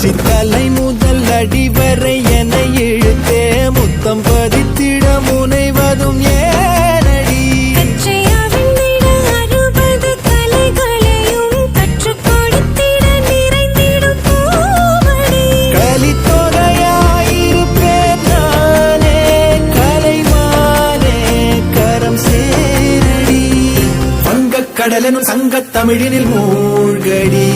சித்தலை முதல் அடிவரை என இழுத்தே முத்தம் பதித்திட முனைவதும் ஏனடி கலித்தொகையாயிருப்பேன் நானே கலைமானே கரம் சேரடி வங்கக் கடலெனும் சங்கத் தமிழினில் மூழ்கடி